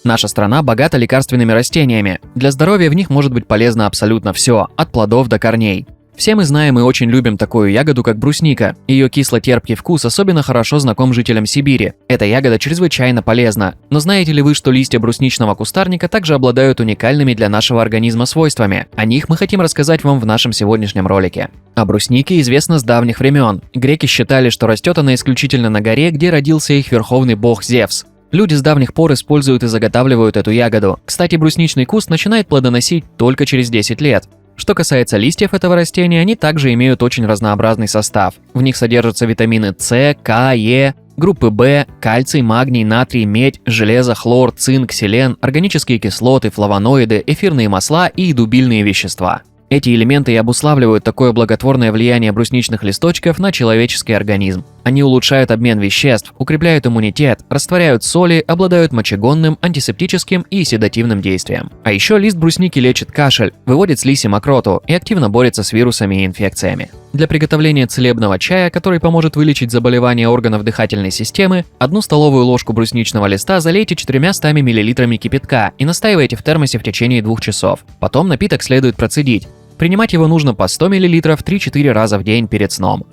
Наша страна богата лекарственными растениями. Для здоровья в них может быть полезно абсолютно все, от плодов до корней. Все мы знаем и очень любим такую ягоду, как брусника. Ее кисло-терпкий вкус особенно хорошо знаком жителям Сибири. Эта ягода чрезвычайно полезна. Но знаете ли вы, что листья брусничного кустарника также обладают уникальными для нашего организма свойствами? О них мы хотим рассказать вам в нашем сегодняшнем ролике. О бруснике известно с давних времен. Греки считали, что растет она исключительно на горе, где родился их верховный бог Зевс. Люди с давних пор используют и заготавливают эту ягоду. Кстати, брусничный куст начинает плодоносить только через 10 лет. Что касается листьев этого растения, они также имеют очень разнообразный состав. В них содержатся витамины С, К, Е, группы В, кальций, магний, натрий, медь, железо, хлор, цинк, селен, органические кислоты, флавоноиды, эфирные масла и дубильные вещества. Эти элементы и обуславливают такое благотворное влияние брусничных листочков на человеческий организм. Они улучшают обмен веществ, укрепляют иммунитет, растворяют соли, обладают мочегонным, антисептическим и седативным действием. А еще лист брусники лечит кашель, выводит слизь и мокроту и активно борется с вирусами и инфекциями. Для приготовления целебного чая, который поможет вылечить заболевания органов дыхательной системы, 1 столовую ложку брусничного листа залейте 400 мл кипятка и настаивайте в термосе в течение 2 часов. Потом напиток следует процедить. Принимать его нужно по 100 мл 3-4 раза в день перед сном.